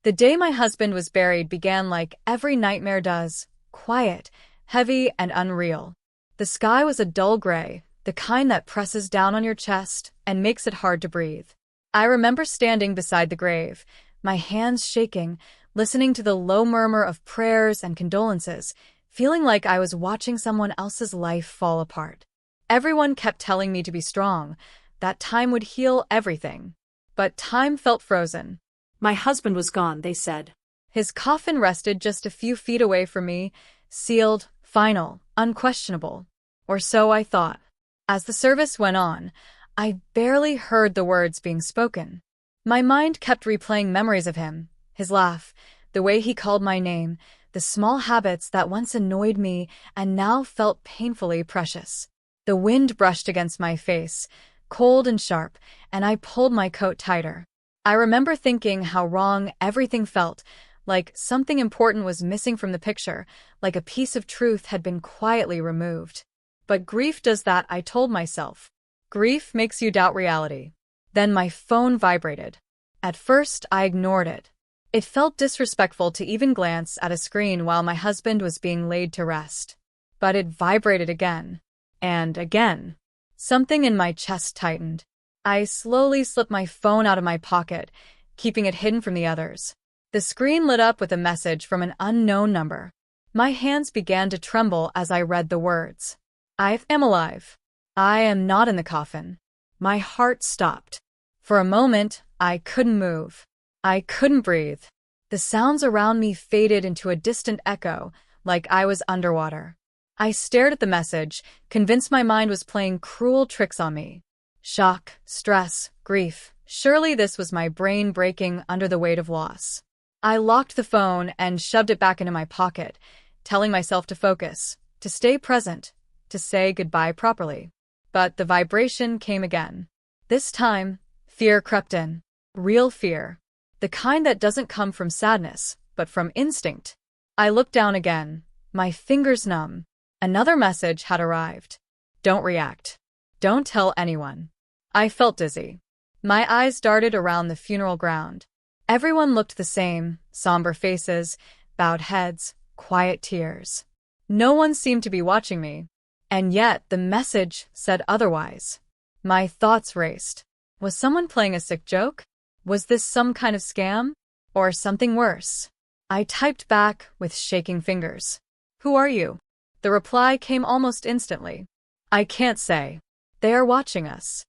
The day my husband was buried began like every nightmare does, quiet, heavy, and unreal. The sky was a dull gray, the kind that presses down on your chest and makes it hard to breathe. I remember standing beside the grave, my hands shaking, listening to the low murmur of prayers and condolences, feeling like I was watching someone else's life fall apart. Everyone kept telling me to be strong, that time would heal everything. But time felt frozen. My husband was gone, they said. His coffin rested just a few feet away from me, sealed, final, unquestionable. Or so I thought. As the service went on, I barely heard the words being spoken. My mind kept replaying memories of him, his laugh, the way he called my name, the small habits that once annoyed me and now felt painfully precious. The wind brushed against my face, cold and sharp, and I pulled my coat tighter. I remember thinking how wrong everything felt, like something important was missing from the picture, like a piece of truth had been quietly removed. But grief does that, I told myself. Grief makes you doubt reality. Then my phone vibrated. At first, I ignored it. It felt disrespectful to even glance at a screen while my husband was being laid to rest. But it vibrated again. And again. Something in my chest tightened. I slowly slipped my phone out of my pocket, keeping it hidden from the others. The screen lit up with a message from an unknown number. My hands began to tremble as I read the words. I am alive. I am not in the coffin. My heart stopped. For a moment, I couldn't move. I couldn't breathe. The sounds around me faded into a distant echo, like I was underwater. I stared at the message, convinced my mind was playing cruel tricks on me. Shock, stress, grief. Surely this was my brain breaking under the weight of loss. I locked the phone and shoved it back into my pocket, telling myself to focus, to stay present, to say goodbye properly. But the vibration came again. This time, fear crept in. Real fear. The kind that doesn't come from sadness, but from instinct. I looked down again, my fingers numb. Another message had arrived. Don't react. Don't tell anyone. I felt dizzy. My eyes darted around the funeral ground. Everyone looked the same, somber faces, bowed heads, quiet tears. No one seemed to be watching me. And yet the message said otherwise. My thoughts raced. Was someone playing a sick joke? Was this some kind of scam? Or something worse? I typed back with shaking fingers. Who are you? The reply came almost instantly. I can't say. They are watching us.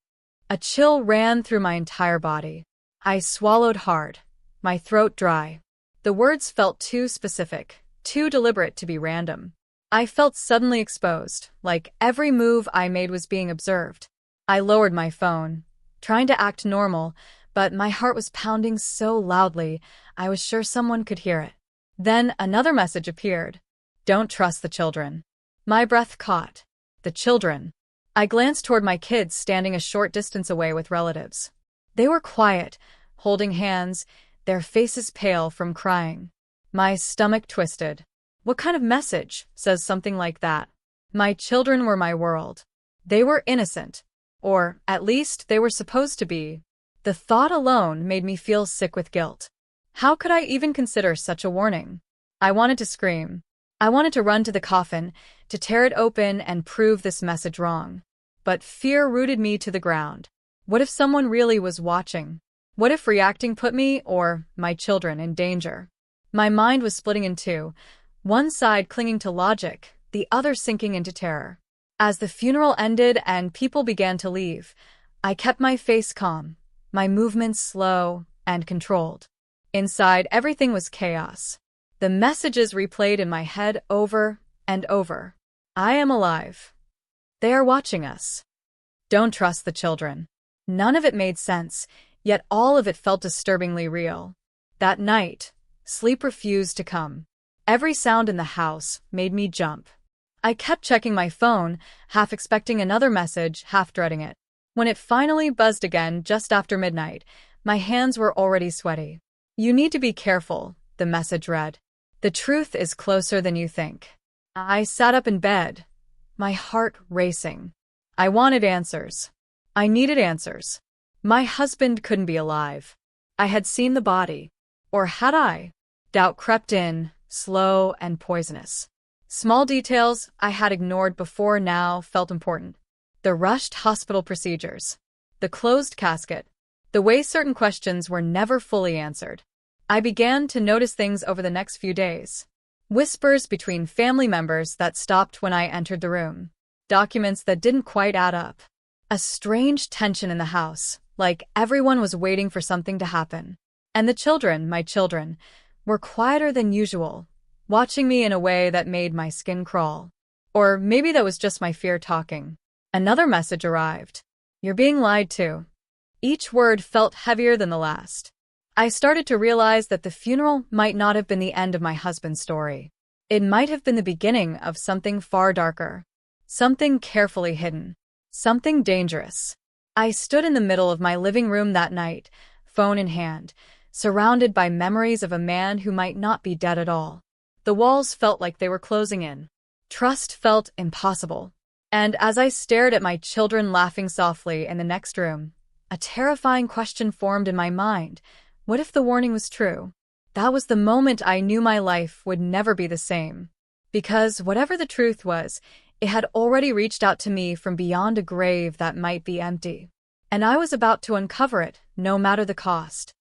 A chill ran through my entire body. I swallowed hard, my throat dry. The words felt too specific, too deliberate to be random. I felt suddenly exposed, like every move I made was being observed. I lowered my phone, trying to act normal, but my heart was pounding so loudly, I was sure someone could hear it. Then another message appeared. Don't trust the children. My breath caught. The children. I glanced toward my kids standing a short distance away with relatives. They were quiet, holding hands, their faces pale from crying. My stomach twisted. What kind of message says something like that? My children were my world. They were innocent. Or, at least, they were supposed to be. The thought alone made me feel sick with guilt. How could I even consider such a warning? I wanted to scream. I wanted to run to the coffin, to tear it open and prove this message wrong. But fear rooted me to the ground. What if someone really was watching? What if reacting put me, or my children, in danger? My mind was splitting in two, one side clinging to logic, the other sinking into terror. As the funeral ended and people began to leave, I kept my face calm, my movements slow and controlled. Inside, everything was chaos. The messages replayed in my head over and over. I am alive. They are watching us. Don't trust the children. None of it made sense, yet all of it felt disturbingly real. That night, sleep refused to come. Every sound in the house made me jump. I kept checking my phone, half expecting another message, half dreading it. When it finally buzzed again just after midnight, my hands were already sweaty. You need to be careful, the message read. The truth is closer than you think. I sat up in bed, my heart racing. I wanted answers. I needed answers. My husband couldn't be alive. I had seen the body. Or had I? Doubt crept in, slow and poisonous. Small details I had ignored before now felt important. The rushed hospital procedures, the closed casket, the way certain questions were never fully answered. I began to notice things over the next few days. Whispers between family members that stopped when I entered the room. Documents that didn't quite add up. A strange tension in the house, like everyone was waiting for something to happen. And the children, my children, were quieter than usual, watching me in a way that made my skin crawl. Or maybe that was just my fear talking. Another message arrived. You're being lied to. Each word felt heavier than the last. I started to realize that the funeral might not have been the end of my husband's story. It might have been the beginning of something far darker. Something carefully hidden. Something dangerous. I stood in the middle of my living room that night, phone in hand, surrounded by memories of a man who might not be dead at all. The walls felt like they were closing in. Trust felt impossible. And as I stared at my children laughing softly in the next room, a terrifying question formed in my mind. What if the warning was true? That was the moment I knew my life would never be the same. Because whatever the truth was, it had already reached out to me from beyond a grave that might be empty. And I was about to uncover it, no matter the cost.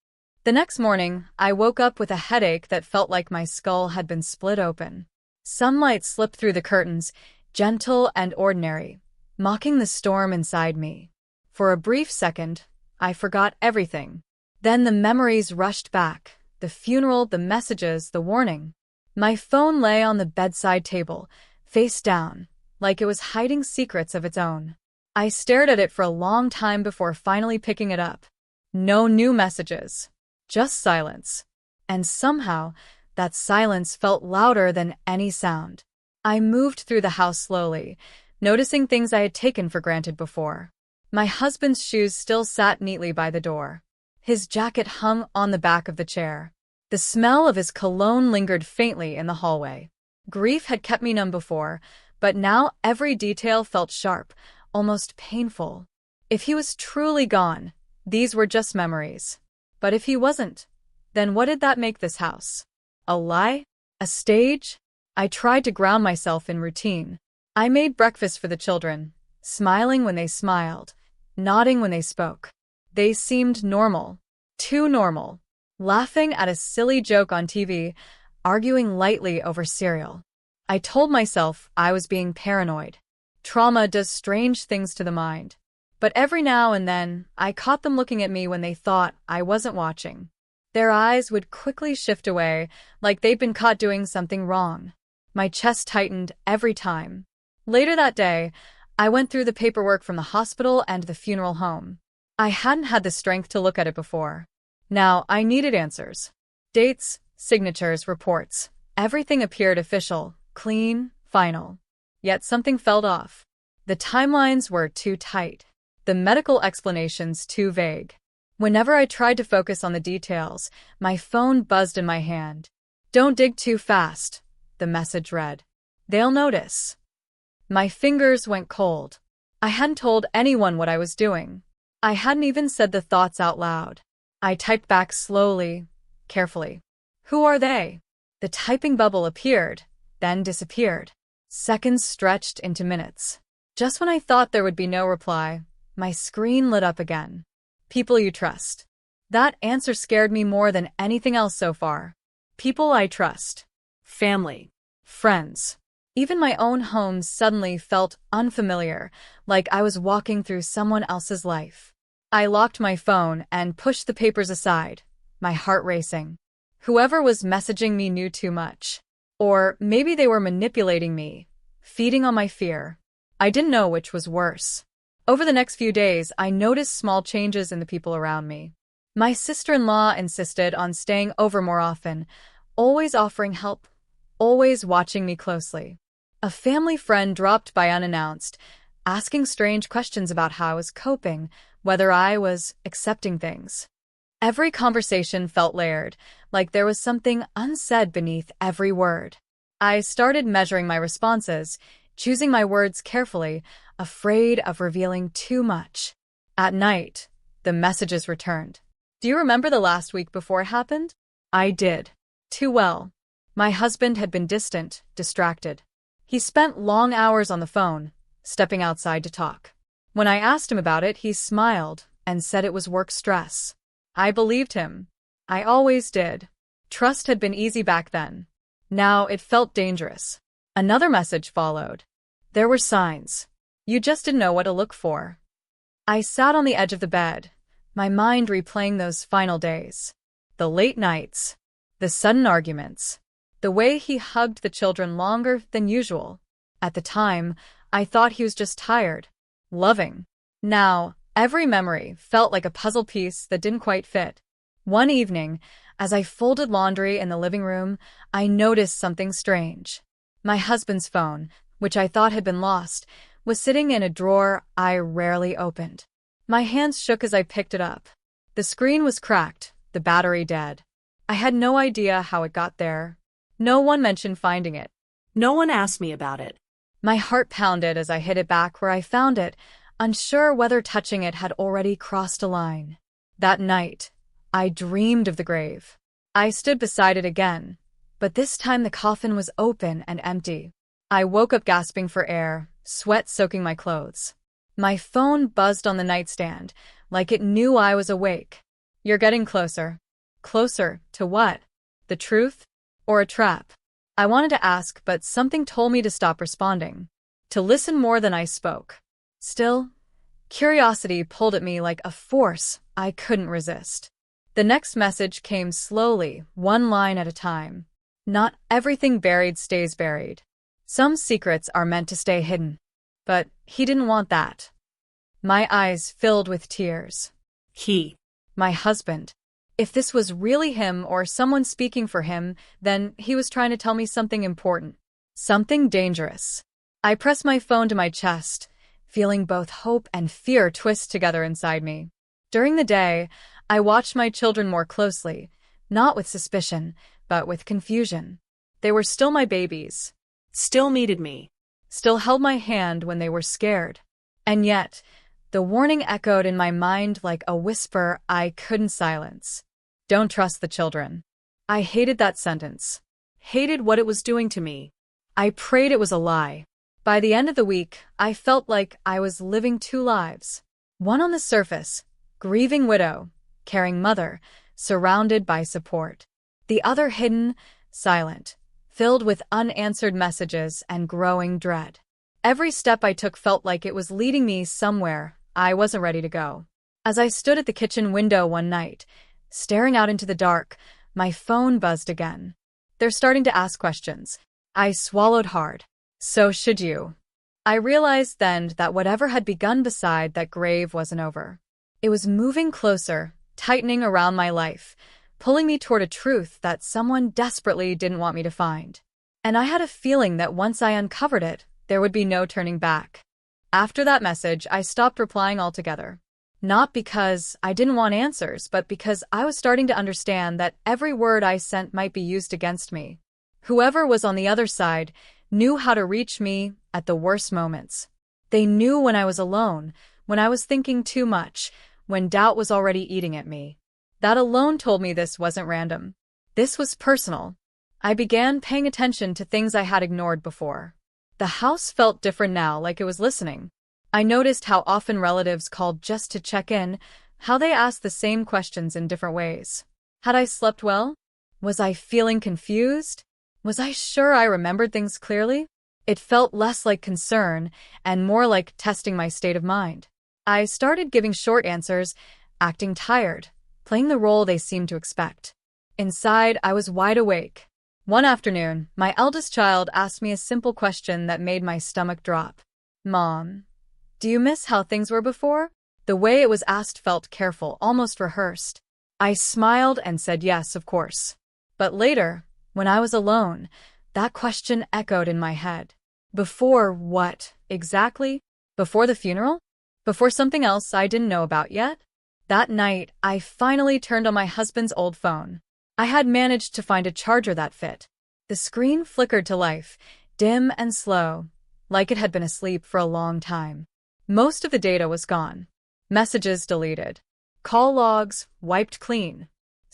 The next morning, I woke up with a headache that felt like my skull had been split open. Sunlight slipped through the curtains, gentle and ordinary, mocking the storm inside me. For a brief second, I forgot everything. Then the memories rushed back, the funeral, the messages, the warning. My phone lay on the bedside table, face down, like it was hiding secrets of its own. I stared at it for a long time before finally picking it up. No new messages, just silence. And somehow, that silence felt louder than any sound. I moved through the house slowly, noticing things I had taken for granted before. My husband's shoes still sat neatly by the door. His jacket hung on the back of the chair. The smell of his cologne lingered faintly in the hallway. Grief had kept me numb before, but now every detail felt sharp, almost painful. If he was truly gone, these were just memories. But if he wasn't, then what did that make this house? A lie? A stage? I tried to ground myself in routine. I made breakfast for the children, smiling when they smiled, nodding when they spoke. They seemed normal. Too normal. Laughing at a silly joke on TV, arguing lightly over cereal. I told myself I was being paranoid. Trauma does strange things to the mind. But every now and then, I caught them looking at me when they thought I wasn't watching. Their eyes would quickly shift away, like they'd been caught doing something wrong. My chest tightened every time. Later that day, I went through the paperwork from the hospital and the funeral home. I hadn't had the strength to look at it before. Now, I needed answers. Dates, signatures, reports. Everything appeared official, clean, final. Yet something felt off. The timelines were too tight. The medical explanations too vague. Whenever I tried to focus on the details, my phone buzzed in my hand. Don't dig too fast, the message read. They'll notice. My fingers went cold. I hadn't told anyone what I was doing. I hadn't even said the thoughts out loud. I typed back slowly, carefully. Who are they? The typing bubble appeared, then disappeared. Seconds stretched into minutes. Just when I thought there would be no reply, my screen lit up again. People you trust. That answer scared me more than anything else so far. People I trust. Family. Friends. Even my own home suddenly felt unfamiliar, like I was walking through someone else's life. I locked my phone and pushed the papers aside, my heart racing. Whoever was messaging me knew too much. Or maybe they were manipulating me, feeding on my fear. I didn't know which was worse. Over the next few days, I noticed small changes in the people around me. My sister-in-law insisted on staying over more often, always offering help, always watching me closely. A family friend dropped by unannounced, asking strange questions about how I was coping, whether I was accepting things. Every conversation felt layered, like there was something unsaid beneath every word. I started measuring my responses, choosing my words carefully, afraid of revealing too much. At night, the messages returned. Do you remember the last week before it happened? I did. Too well. My husband had been distant, distracted. He spent long hours on the phone, stepping outside to talk. When I asked him about it, he smiled and said it was work stress. I believed him. I always did. Trust had been easy back then. Now it felt dangerous. Another message followed. There were signs. You just didn't know what to look for. I sat on the edge of the bed, my mind replaying those final days. The late nights, the sudden arguments, the way he hugged the children longer than usual. At the time, I thought he was just tired, loving. Now, every memory felt like a puzzle piece that didn't quite fit. One evening, as I folded laundry in the living room, I noticed something strange. My husband's phone, which I thought had been lost, was sitting in a drawer I rarely opened. My hands shook as I picked it up. The screen was cracked, the battery dead. I had no idea how it got there. No one mentioned finding it. No one asked me about it. My heart pounded as I hid it back where I found it, unsure whether touching it had already crossed a line. That night, I dreamed of the grave. I stood beside it again, but this time the coffin was open and empty. I woke up gasping for air, sweat soaking my clothes. My phone buzzed on the nightstand, like it knew I was awake. You're getting closer. Closer to what? The truth? Or a trap? I wanted to ask, but something told me to stop responding, to listen more than I spoke. Still, curiosity pulled at me like a force I couldn't resist. The next message came slowly, one line at a time. Not everything buried stays buried. Some secrets are meant to stay hidden. But he didn't want that. My eyes filled with tears. He. My husband. If this was really him or someone speaking for him, then he was trying to tell me something important. Something dangerous. I pressed my phone to my chest, feeling both hope and fear twist together inside me. During the day, I watched my children more closely, not with suspicion, but with confusion. They were still my babies. Still needed me. Still held my hand when they were scared. And yet, the warning echoed in my mind like a whisper I couldn't silence. Don't trust the children. I hated that sentence. Hated what it was doing to me. I prayed it was a lie. By the end of the week, I felt like I was living two lives. One on the surface, grieving widow, caring mother, surrounded by support. The other hidden, silent, filled with unanswered messages and growing dread. Every step I took felt like it was leading me somewhere I wasn't ready to go. As I stood at the kitchen window one night, staring out into the dark, my phone buzzed again. They're starting to ask questions. I swallowed hard. So should you. I realized then that whatever had begun beside that grave wasn't over. It was moving closer, tightening around my life, pulling me toward a truth that someone desperately didn't want me to find. And I had a feeling that once I uncovered it, there would be no turning back. After that message, I stopped replying altogether. Not because I didn't want answers, but because I was starting to understand that every word I sent might be used against me. Whoever was on the other side knew how to reach me at the worst moments. They knew when I was alone, when I was thinking too much, when doubt was already eating at me. That alone told me this wasn't random. This was personal. I began paying attention to things I had ignored before. The house felt different now, like it was listening. I noticed how often relatives called just to check in, how they asked the same questions in different ways. Had I slept well? Was I feeling confused? Was I sure I remembered things clearly? It felt less like concern and more like testing my state of mind. I started giving short answers, acting tired, playing the role they seemed to expect. Inside, I was wide awake. One afternoon, my eldest child asked me a simple question that made my stomach drop. Mom, do you miss how things were before? The way it was asked felt careful, almost rehearsed. I smiled and said yes, of course. But later, when I was alone, that question echoed in my head. Before what, exactly? Before the funeral? Before something else I didn't know about yet? That night, I finally turned on my husband's old phone. I had managed to find a charger that fit. The screen flickered to life, dim and slow, like it had been asleep for a long time. Most of the data was gone. Messages deleted. Call logs wiped clean.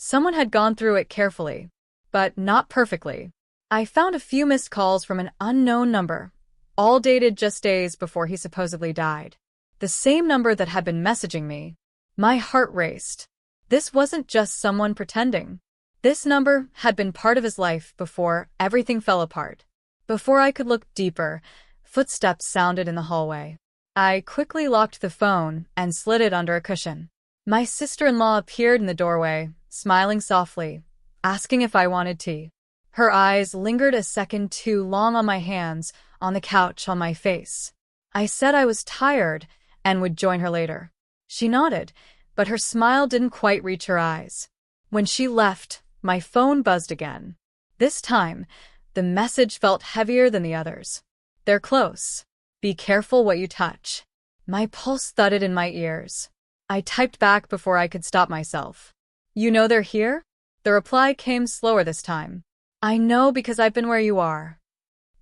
Someone had gone through it carefully, but not perfectly. I found a few missed calls from an unknown number, all dated just days before he supposedly died. The same number that had been messaging me. My heart raced. This wasn't just someone pretending. This number had been part of his life before everything fell apart. Before I could look deeper, footsteps sounded in the hallway. I quickly locked the phone and slid it under a cushion. My sister-in-law appeared in the doorway, smiling softly, asking if I wanted tea. Her eyes lingered a second too long on my hands, on the couch, on my face. I said I was tired and would join her later. She nodded, but her smile didn't quite reach her eyes. When she left, my phone buzzed again. This time, the message felt heavier than the others. They're close. Be careful what you touch. My pulse thudded in my ears. I typed back before I could stop myself. You know they're here? The reply came slower this time. I know because I've been where you are.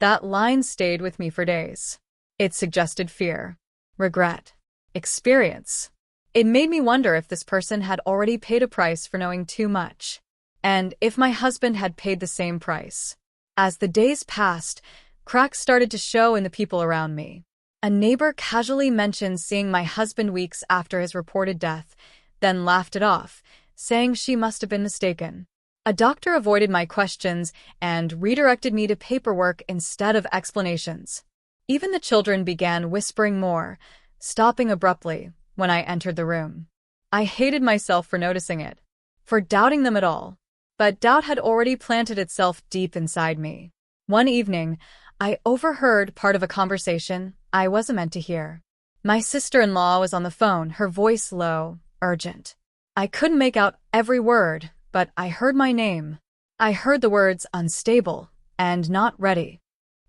That line stayed with me for days. It suggested fear, regret, experience. It made me wonder if this person had already paid a price for knowing too much, and if my husband had paid the same price. As the days passed, cracks started to show in the people around me. A neighbor casually mentioned seeing my husband weeks after his reported death, then laughed it off, saying she must have been mistaken. A doctor avoided my questions and redirected me to paperwork instead of explanations. Even the children began whispering more, stopping abruptly when I entered the room. I hated myself for noticing it, for doubting them at all. But doubt had already planted itself deep inside me. One evening, I overheard part of a conversation I wasn't meant to hear. My sister-in-law was on the phone, her voice low, urgent. I couldn't make out every word, but I heard my name. I heard the words unstable and not ready.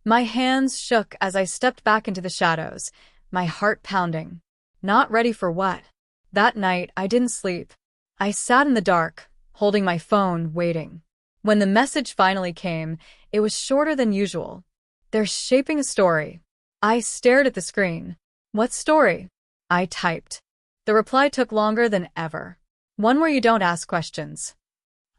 My hands shook as I stepped back into the shadows, my heart pounding. Not ready for what? That night, I didn't sleep. I sat in the dark, holding my phone, waiting. When the message finally came, it was shorter than usual. They're shaping a story. I stared at the screen. What story? I typed. The reply took longer than ever. One where you don't ask questions.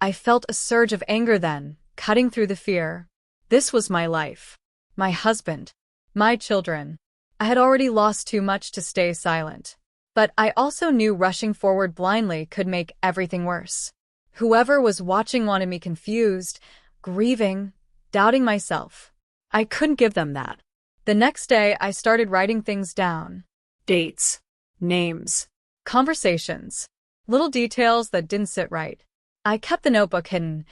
I felt a surge of anger then, cutting through the fear. This was my life. My husband. My children. I had already lost too much to stay silent. But I also knew rushing forward blindly could make everything worse. Whoever was watching wanted me confused, grieving, doubting myself. I couldn't give them that. The next day, I started writing things down. Dates, names, Conversations. Little details that didn't sit right. I kept the notebook hidden,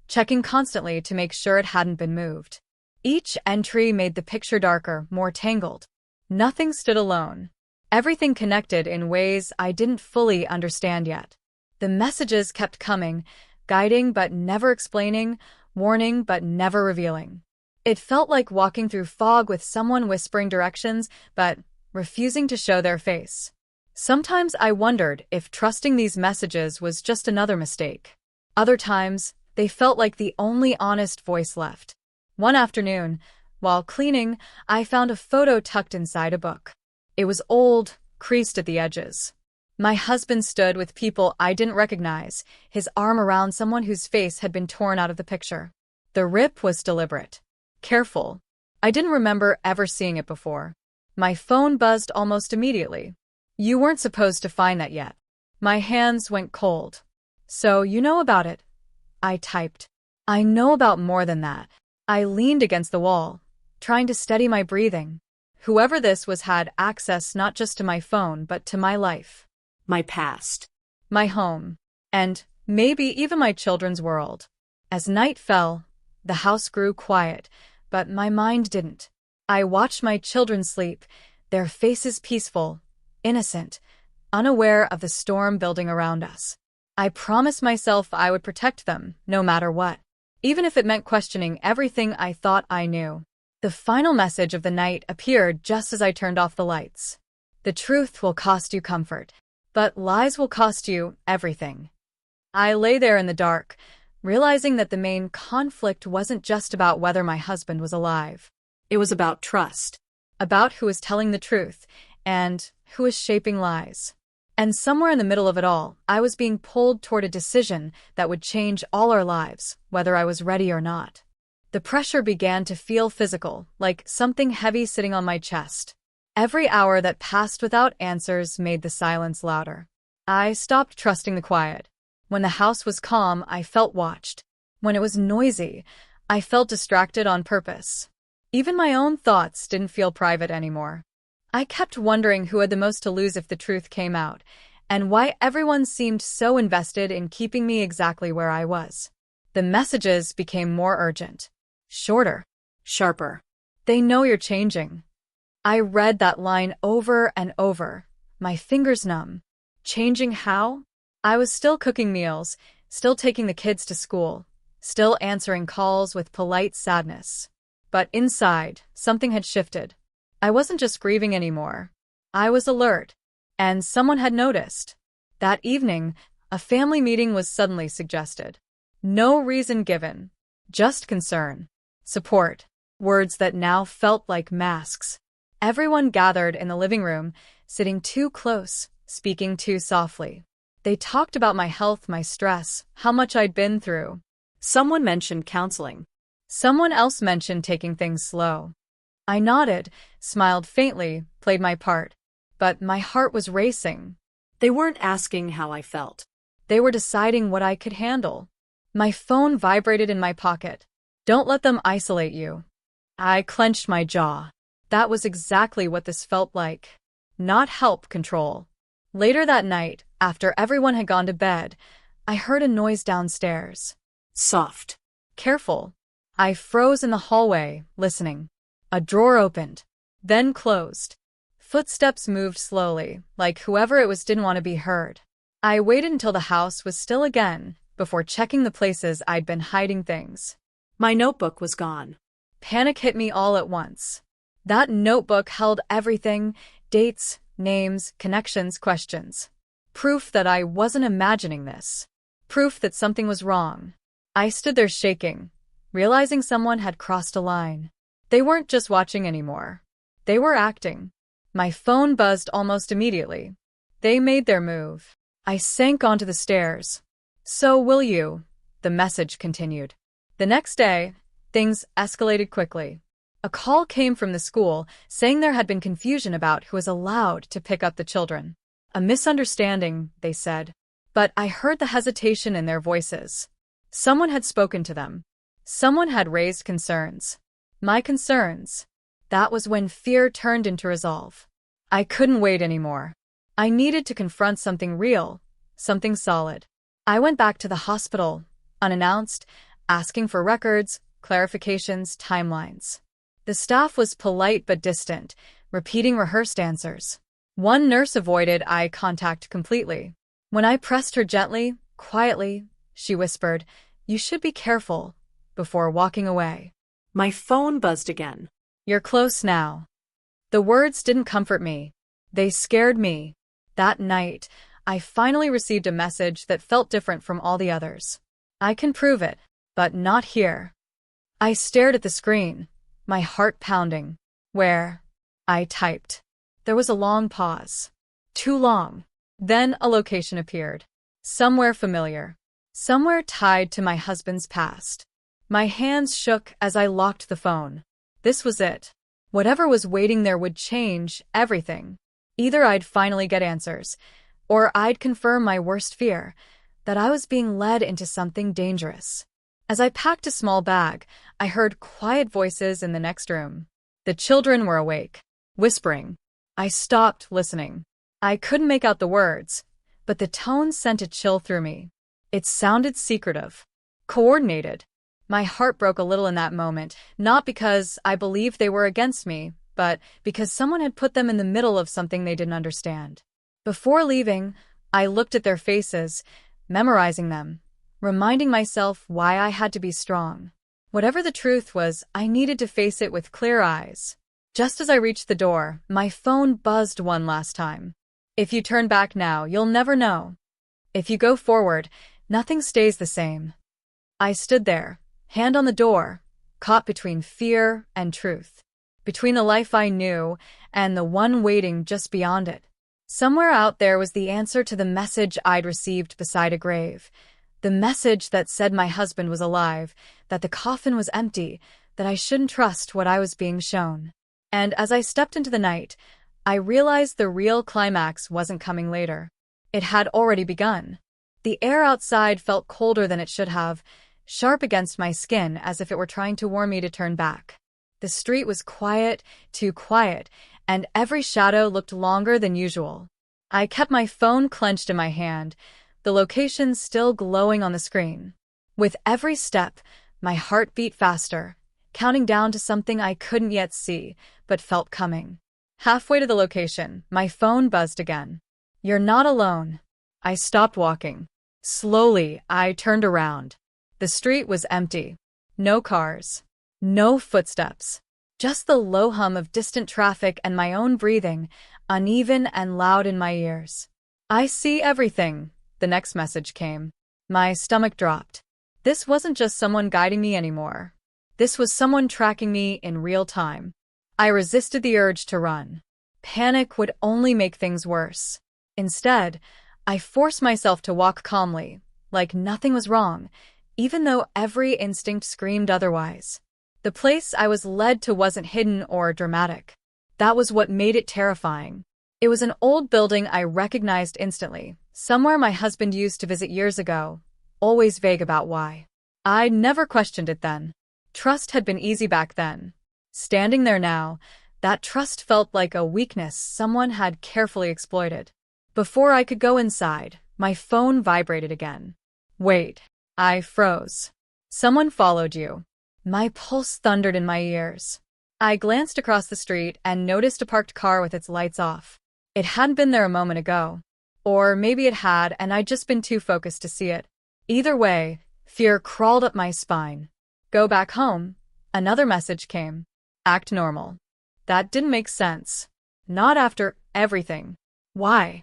checking constantly to make sure it hadn't been moved. Each entry made the picture darker, more tangled. Nothing stood alone. Everything connected in ways I didn't fully understand yet. The messages kept coming, guiding but never explaining, warning but never revealing. It felt like walking through fog with someone whispering directions but refusing to show their face. Sometimes I wondered if trusting these messages was just another mistake. Other times, they felt like the only honest voice left. One afternoon, while cleaning, I found a photo tucked inside a book. It was old, creased at the edges. My husband stood with people I didn't recognize, his arm around someone whose face had been torn out of the picture. The rip was deliberate, careful. I didn't remember ever seeing it before. My phone buzzed almost immediately. You weren't supposed to find that yet. My hands went cold. So you know about it? I typed. I know about more than that. I leaned against the wall, trying to steady my breathing. Whoever this was had access not just to my phone but to my life. my past. My home. And maybe even my children's world. As night fell, the house grew quiet, but my mind didn't. I watched my children sleep, their faces peaceful, innocent, unaware of the storm building around us. I promised myself I would protect them, no matter what, even if it meant questioning everything I thought I knew. The final message of the night appeared just as I turned off the lights. The truth will cost you comfort, but lies will cost you everything. I lay there in the dark, realizing that the main conflict wasn't just about whether my husband was alive. It was about trust. About who was telling the truth and who was shaping lies. And somewhere in the middle of it all, I was being pulled toward a decision that would change all our lives, whether I was ready or not. The pressure began to feel physical, like something heavy sitting on my chest. Every hour that passed without answers made the silence louder. I stopped trusting the quiet. When the house was calm, I felt watched. When it was noisy, I felt distracted on purpose. Even my own thoughts didn't feel private anymore. I kept wondering who had the most to lose if the truth came out, and why everyone seemed so invested in keeping me exactly where I was. The messages became more urgent. Shorter. Sharper. They know you're changing. I read that line over and over, my fingers numb. Changing how? I was still cooking meals, still taking the kids to school, still answering calls with polite sadness. But inside, something had shifted. I wasn't just grieving anymore. I was alert. And someone had noticed. That evening, a family meeting was suddenly suggested. No reason given. Just concern. Support. Words that now felt like masks. Everyone gathered in the living room, sitting too close, speaking too softly. They talked about my health, my stress, how much I'd been through. Someone mentioned counseling. Someone else mentioned taking things slow. I nodded, smiled faintly, played my part. But my heart was racing. They weren't asking how I felt. They were deciding what I could handle. My phone vibrated in my pocket. Don't let them isolate you. I clenched my jaw. That was exactly what this felt like. Not help, control. Later that night, after everyone had gone to bed, I heard a noise downstairs. Soft. Careful. I froze in the hallway, listening. A drawer opened, then closed. Footsteps moved slowly, like whoever it was didn't want to be heard. I waited until the house was still again, before checking the places I'd been hiding things. My notebook was gone. Panic hit me all at once. That notebook held everything: dates, names, connections, questions. Proof that I wasn't imagining this. Proof that something was wrong. I stood there shaking, realizing someone had crossed a line. They weren't just watching anymore. They were acting. My phone buzzed almost immediately. They made their move. I sank onto the stairs. So will you, the message continued. The next day, things escalated quickly. A call came from the school saying there had been confusion about who was allowed to pick up the children. A misunderstanding, they said. But I heard the hesitation in their voices. Someone had spoken to them. Someone had raised concerns. My concerns. That was when fear turned into resolve. I couldn't wait anymore. I needed to confront something real, something solid. I went back to the hospital, unannounced, asking for records, clarifications, timelines. The staff was polite but distant, repeating rehearsed answers. One nurse avoided eye contact completely. When I pressed her gently, quietly, she whispered, "You should be careful," before walking away. My phone buzzed again. You're close now. The words didn't comfort me. They scared me. That night, I finally received a message that felt different from all the others. I can prove it, but not here. I stared at the screen, my heart pounding. Where? I typed. There was a long pause. Too long. Then a location appeared. Somewhere familiar. Somewhere tied to my husband's past. My hands shook as I locked the phone. This was it. Whatever was waiting there would change everything. Either I'd finally get answers, or I'd confirm my worst fear, that I was being led into something dangerous. As I packed a small bag, I heard quiet voices in the next room. The children were awake, whispering. I stopped listening. I couldn't make out the words, but the tone sent a chill through me. It sounded secretive, coordinated. My heart broke a little in that moment, not because I believed they were against me, but because someone had put them in the middle of something they didn't understand. Before leaving, I looked at their faces, memorizing them, reminding myself why I had to be strong. Whatever the truth was, I needed to face it with clear eyes. Just as I reached the door, my phone buzzed one last time. If you turn back now, you'll never know. If you go forward, nothing stays the same. I stood there, hand on the door, caught between fear and truth. Between the life I knew and the one waiting just beyond it. Somewhere out there was the answer to the message I'd received beside a grave. The message that said my husband was alive, that the coffin was empty, that I shouldn't trust what I was being shown. And as I stepped into the night, I realized the real climax wasn't coming later. It had already begun. The air outside felt colder than it should have, sharp against my skin as if it were trying to warn me to turn back. The street was quiet, too quiet, and every shadow looked longer than usual. I kept my phone clenched in my hand, the location still glowing on the screen. With every step, my heart beat faster, counting down to something I couldn't yet see, but felt coming. Halfway to the location, my phone buzzed again. "You're not alone." I stopped walking. Slowly, I turned around. The street was empty. No cars. No footsteps. Just the low hum of distant traffic and my own breathing, uneven and loud in my ears. "I see everything," the next message came. My stomach dropped. This wasn't just someone guiding me anymore. This was someone tracking me in real time. I resisted the urge to run. Panic would only make things worse. Instead, I forced myself to walk calmly, like nothing was wrong, even though every instinct screamed otherwise. The place I was led to wasn't hidden or dramatic. That was what made it terrifying. It was an old building I recognized instantly, somewhere my husband used to visit years ago, always vague about why. I'd never questioned it then. Trust had been easy back then. Standing there now, that trust felt like a weakness someone had carefully exploited. Before I could go inside, my phone vibrated again. "Wait." I froze. "Someone followed you." My pulse thundered in my ears. I glanced across the street and noticed a parked car with its lights off. It hadn't been there a moment ago. Or maybe it had and I'd just been too focused to see it. Either way, fear crawled up my spine. "Go back home." Another message came. "Act normal." That didn't make sense. Not after everything. "Why?"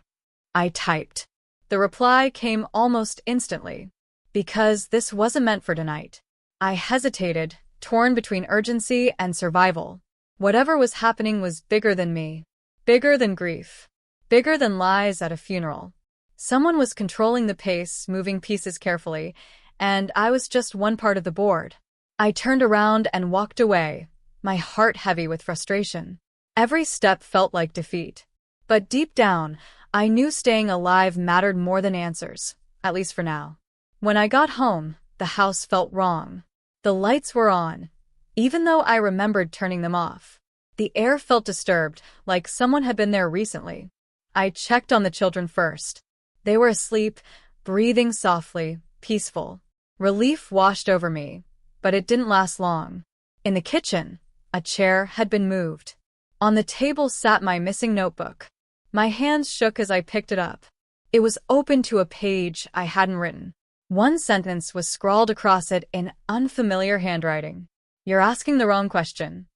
I typed. The reply came almost instantly. "Because this wasn't meant for tonight." I hesitated, torn between urgency and survival. Whatever was happening was bigger than me. Bigger than grief. Bigger than lies at a funeral. Someone was controlling the pace, moving pieces carefully, and I was just one part of the board. I turned around and walked away, my heart heavy with frustration. Every step felt like defeat. But deep down, I knew staying alive mattered more than answers, at least for now. When I got home, the house felt wrong. The lights were on, even though I remembered turning them off. The air felt disturbed, like someone had been there recently. I checked on the children first. They were asleep, breathing softly, peaceful. Relief washed over me, but it didn't last long. In the kitchen, a chair had been moved. On the table sat my missing notebook. My hands shook as I picked it up. It was open to a page I hadn't written. One sentence was scrawled across it in unfamiliar handwriting. "You're asking the wrong question."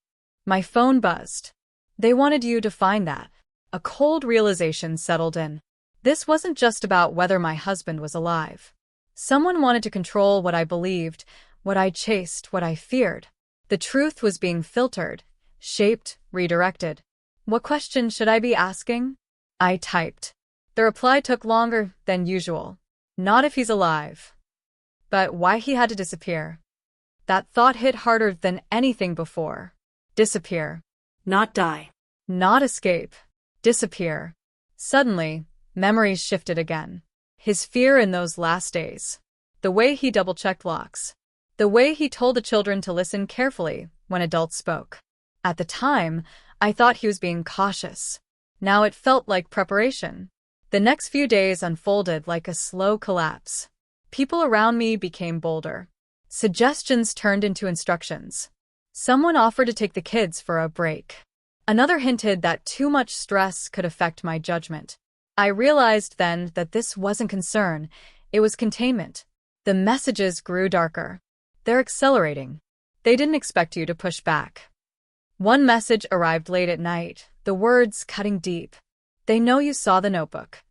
My phone buzzed. They wanted you to find that. A cold realization settled in. This wasn't just about whether my husband was alive. Someone wanted to control what I believed, what I chased, what I feared. The truth was being filtered, shaped, redirected. "What question should I be asking?" I typed. The reply took longer than usual. "Not if he's alive, but why he had to disappear." That thought hit harder than anything before. Disappear. Not die. Not escape. Disappear. Suddenly, memories shifted again. His fear in those last days. The way he double-checked locks. The way he told the children to listen carefully when adults spoke. At the time, I thought he was being cautious. Now it felt like preparation. The next few days unfolded like a slow collapse. People around me became bolder. Suggestions turned into instructions. Someone offered to take the kids for a break. Another hinted that too much stress could affect my judgment. I realized then that this wasn't concern, it was containment. The messages grew darker. They're accelerating. They didn't expect you to push back. One message arrived late at night, the words cutting deep. "They know you saw the notebook."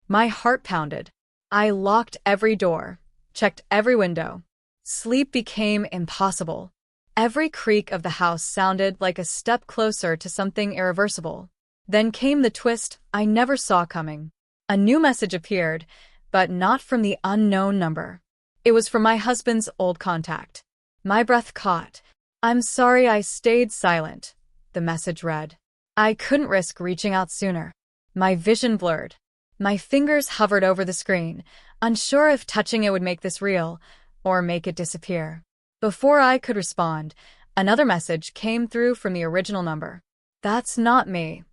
My heart pounded. I locked every door, checked every window. Sleep became impossible. Every creak of the house sounded like a step closer to something irreversible. Then came the twist I never saw coming. A new message appeared, but not from the unknown number. It was from my husband's old contact. My breath caught. "I'm sorry I stayed silent," the message read. I couldn't risk reaching out sooner. My vision blurred. My fingers hovered over the screen, unsure if touching it would make this real or make it disappear. Before I could respond, another message came through from the original number. "That's not me."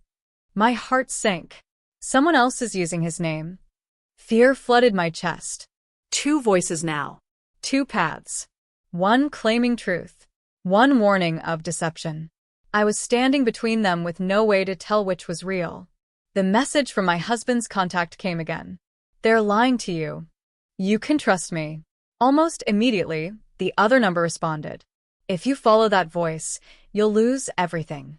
My heart sank. Someone else is using his name. Fear flooded my chest. Two voices now. Two paths. One claiming truth. One warning of deception. I was standing between them with no way to tell which was real. The message from my husband's contact came again. "They're lying to you. You can trust me." Almost immediately, the other number responded. "If you follow that voice, you'll lose everything."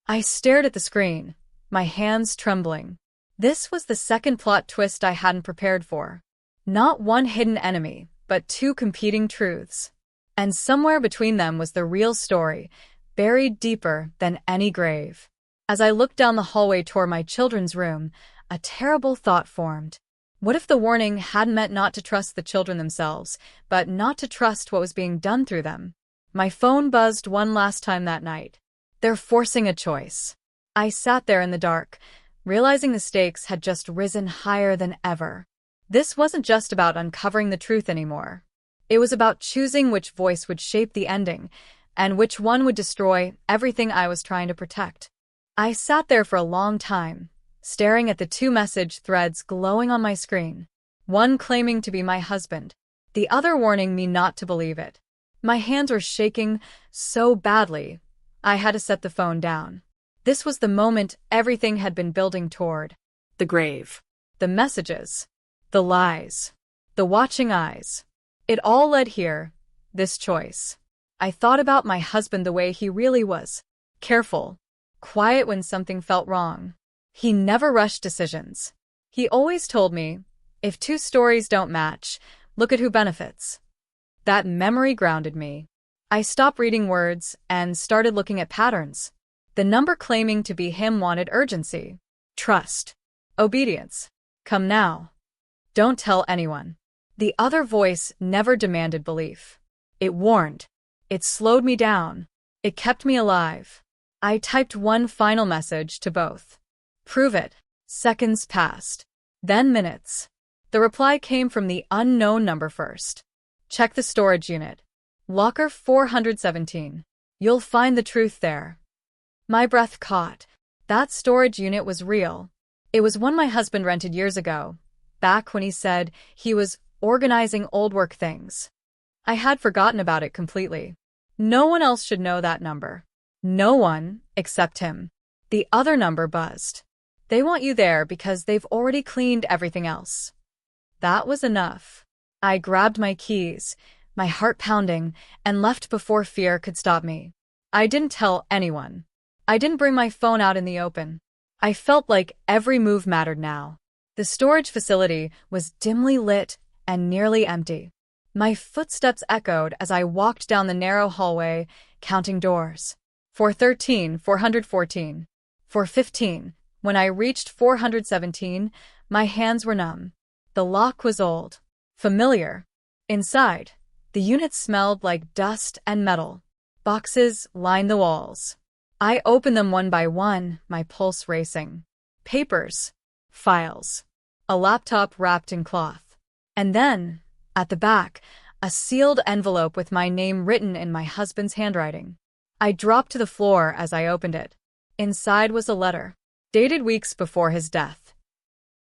I stared at the screen, my hands trembling. This was the second plot twist I hadn't prepared for. Not one hidden enemy, but two competing truths. And somewhere between them was the real story, buried deeper than any grave. As I looked down the hallway toward my children's room, a terrible thought formed. What if the warning hadn't meant not to trust the children themselves, but not to trust what was being done through them? My phone buzzed one last time that night. They're forcing a choice. I sat there in the dark, realizing the stakes had just risen higher than ever. This wasn't just about uncovering the truth anymore. It was about choosing which voice would shape the ending, and which one would destroy everything I was trying to protect. I sat there for a long time, staring at the two message threads glowing on my screen. One claiming to be my husband, the other warning me not to believe it. My hands were shaking so badly, I had to set the phone down. This was the moment everything had been building toward. The grave. The messages. The lies. The watching eyes. It all led here, this choice. I thought about my husband the way he really was. Careful. Quiet when something felt wrong. He never rushed decisions. He always told me, if two stories don't match, look at who benefits. That memory grounded me. I stopped reading words and started looking at patterns. The number claiming to be him wanted urgency, trust, obedience. Come now. Don't tell anyone. The other voice never demanded belief. It warned. It slowed me down. It kept me alive. I typed one final message to both. Prove it. Seconds passed. Then minutes. The reply came from the unknown number first. Check the storage unit. Locker 417. You'll find the truth there. My breath caught. That storage unit was real. It was one my husband rented years ago, back when he said he was organizing old work things. I had forgotten about it completely. No one else should know that number. No one, except him. The other number buzzed. They want you there because they've already cleaned everything else. That was enough. I grabbed my keys, my heart pounding, and left before fear could stop me. I didn't tell anyone. I didn't bring my phone out in the open. I felt like every move mattered now. The storage facility was dimly lit and nearly empty. My footsteps echoed as I walked down the narrow hallway, counting doors. 413, 414, 415. When I reached 417, my hands were numb. The lock was old, familiar. Inside, the unit smelled like dust and metal. Boxes lined the walls. I opened them one by one, my pulse racing. Papers, files, a laptop wrapped in cloth. And then, at the back, a sealed envelope with my name written in my husband's handwriting. I dropped to the floor as I opened it. Inside was a letter, dated weeks before his death.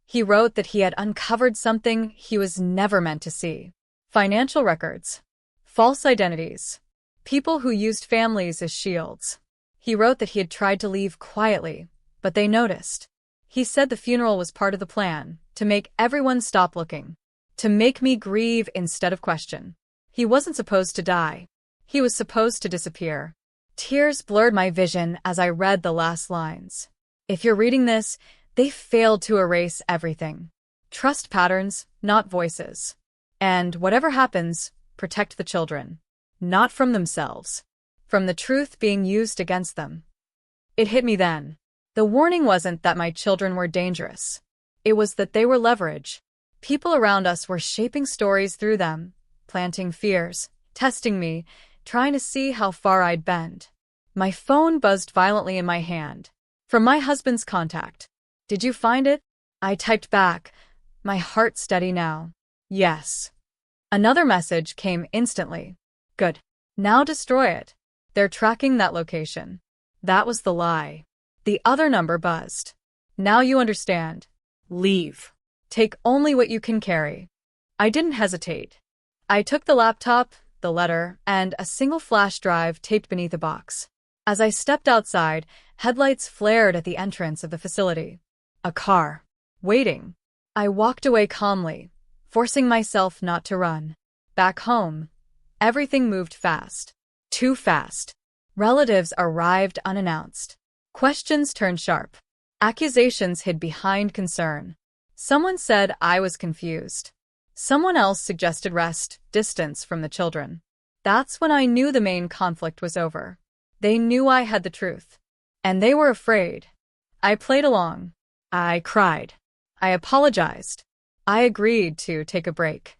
He wrote that he had uncovered something he was never meant to see. Financial records, false identities, people who used families as shields. He wrote that he had tried to leave quietly, but they noticed. He said the funeral was part of the plan, to make everyone stop looking, to make me grieve instead of question. He wasn't supposed to die. He was supposed to disappear. Tears blurred my vision as I read the last lines. If you're reading this, they failed to erase everything. Trust patterns, not voices. And whatever happens, protect the children. Not from themselves. From the truth being used against them. It hit me then. The warning wasn't that my children were dangerous. It was that they were leverage. People around us were shaping stories through them, planting fears, testing me, trying to see how far I'd bend. My phone buzzed violently in my hand. From my husband's contact. "Did you find it?" I typed back, my heart steady now. "Yes." Another message came instantly. "Good. Now destroy it. They're tracking that location." That was the lie. The other number buzzed. "Now you understand. Leave. Take only what you can carry." I didn't hesitate. I took the laptop, the letter, and a single flash drive taped beneath a box. As I stepped outside, headlights flared at the entrance of the facility. A car. Waiting. I walked away calmly, forcing myself not to run. Back home, everything moved fast. Too fast. Relatives arrived unannounced. Questions turned sharp. Accusations hid behind concern. Someone said I was confused. Someone else suggested rest, distance from the children. That's when I knew the main conflict was over. They knew I had the truth. And they were afraid. I played along. I cried. I apologized. I agreed to take a break.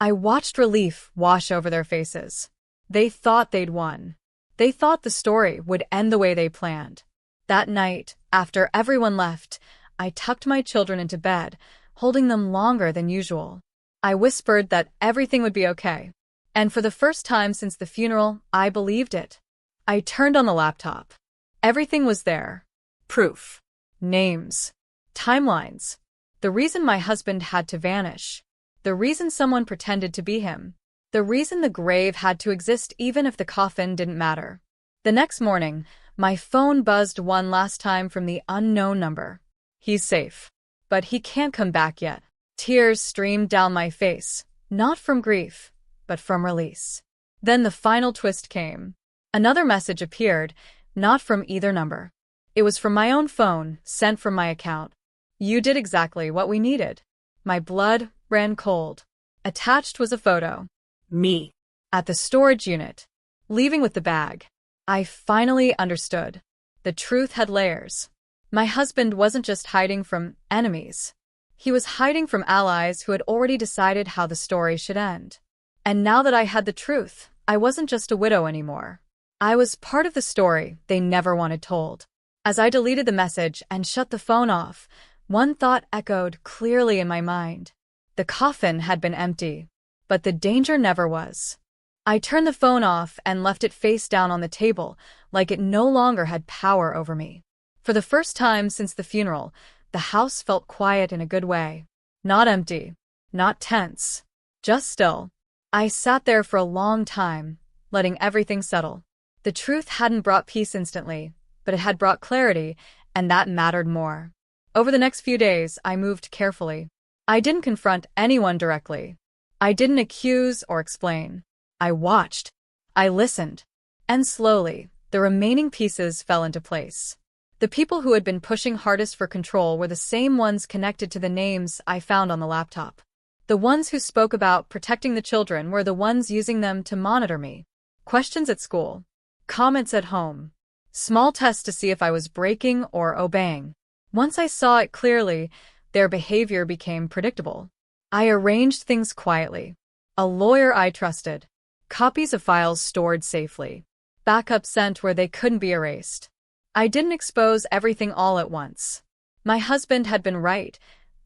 I watched relief wash over their faces. They thought they'd won. They thought the story would end the way they planned. That night, after everyone left, I tucked my children into bed, holding them longer than usual. I whispered that everything would be okay. And for the first time since the funeral, I believed it. I turned on the laptop. Everything was there. Proof. Names. Timelines. The reason my husband had to vanish. The reason someone pretended to be him. The reason the grave had to exist even if the coffin didn't matter. The next morning, my phone buzzed one last time from the unknown number. "He's safe. But he can't come back yet." Tears streamed down my face, not from grief, but from release. Then the final twist came. Another message appeared, not from either number. It was from my own phone, sent from my account. "You did exactly what we needed." My blood ran cold. Attached was a photo. Me. At the storage unit, leaving with the bag. I finally understood. The truth had layers. My husband wasn't just hiding from enemies. He was hiding from allies who had already decided how the story should end. And now that I had the truth, I wasn't just a widow anymore. I was part of the story they never wanted told. As I deleted the message and shut the phone off, one thought echoed clearly in my mind. The coffin had been empty, but the danger never was. I turned the phone off and left it face down on the table, like it no longer had power over me. For the first time since the funeral, the house felt quiet in a good way. Not empty, not tense, just still. I sat there for a long time, letting everything settle. The truth hadn't brought peace instantly, but it had brought clarity, and that mattered more. Over the next few days, I moved carefully. I didn't confront anyone directly. I didn't accuse or explain. I watched. I listened. And slowly, the remaining pieces fell into place. The people who had been pushing hardest for control were the same ones connected to the names I found on the laptop. The ones who spoke about protecting the children were the ones using them to monitor me. Questions at school. Comments at home. Small tests to see if I was breaking or obeying. Once I saw it clearly, their behavior became predictable. I arranged things quietly. A lawyer I trusted. Copies of files stored safely. Backup sent where they couldn't be erased. I didn't expose everything all at once. My husband had been right.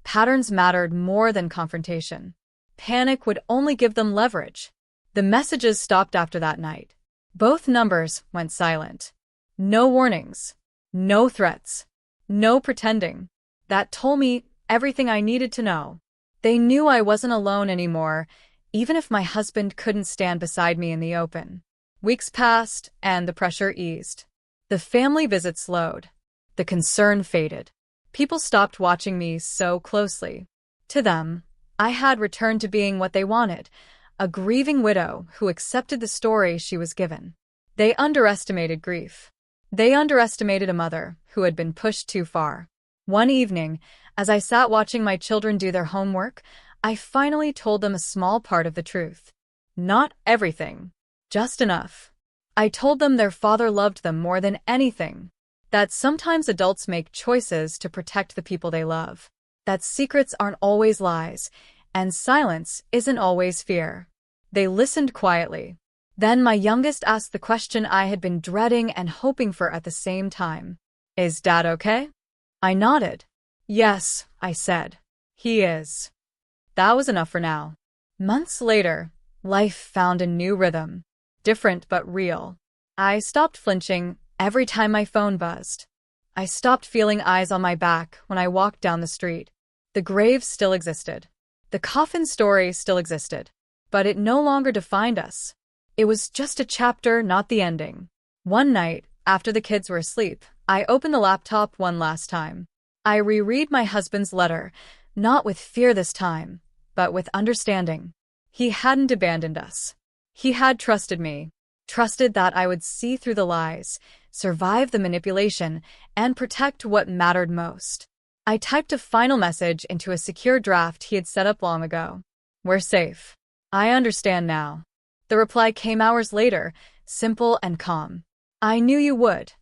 Patterns mattered more than confrontation. Panic would only give them leverage. The messages stopped after that night. Both numbers went silent. No warnings. No threats. No pretending. That told me everything I needed to know. They knew I wasn't alone anymore, even if my husband couldn't stand beside me in the open. Weeks passed, and the pressure eased. The family visits slowed. The concern faded. People stopped watching me so closely. To them, I had returned to being what they wanted, a grieving widow who accepted the story she was given. They underestimated grief. They underestimated a mother who had been pushed too far. One evening, as I sat watching my children do their homework, I finally told them a small part of the truth. Not everything, just enough. I told them their father loved them more than anything. That sometimes adults make choices to protect the people they love. That secrets aren't always lies, and silence isn't always fear. They listened quietly. Then my youngest asked the question I had been dreading and hoping for at the same time. Is Dad okay? I nodded. Yes, I said. He is. That was enough for now. Months later, life found a new rhythm. Different but real. I stopped flinching every time my phone buzzed. I stopped feeling eyes on my back when I walked down the street. The grave still existed. The coffin story still existed. But it no longer defined us. It was just a chapter, not the ending. One night, after the kids were asleep, I opened the laptop one last time. I reread my husband's letter, not with fear this time, but with understanding. He hadn't abandoned us. He had trusted me, trusted that I would see through the lies, survive the manipulation, and protect what mattered most. I typed a final message into a secure draft he had set up long ago. We're safe. I understand now. The reply came hours later, simple and calm. I knew you would.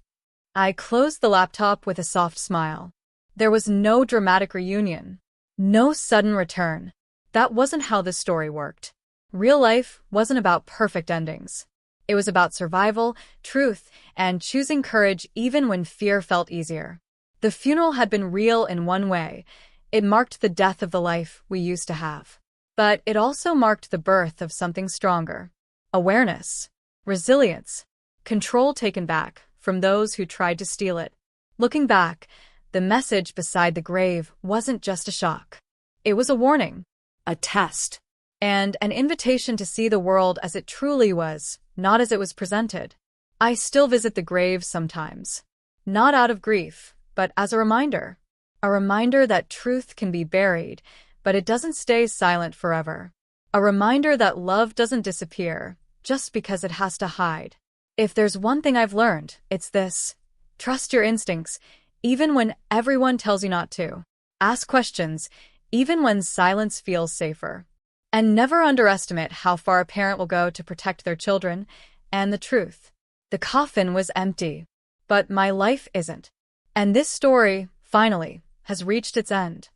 I closed the laptop with a soft smile. There was no dramatic reunion. No sudden return. That wasn't how this story worked. Real life wasn't about perfect endings. It was about survival, truth, and choosing courage even when fear felt easier. The funeral had been real in one way. It marked the death of the life we used to have. But it also marked the birth of something stronger. Awareness, resilience, control taken back from those who tried to steal it. Looking back, the message beside the grave wasn't just a shock. It was a warning, A test. and an invitation to see the world as it truly was, not as it was presented. I still visit the grave sometimes. Not out of grief, but as a reminder. A reminder that truth can be buried, but it doesn't stay silent forever. A reminder that love doesn't disappear just because it has to hide. If there's one thing I've learned, it's this. Trust your instincts, even when everyone tells you not to. Ask questions, even when silence feels safer. And never underestimate how far a parent will go to protect their children. And the truth. The coffin was empty. But my life isn't. And this story, finally, has reached its end.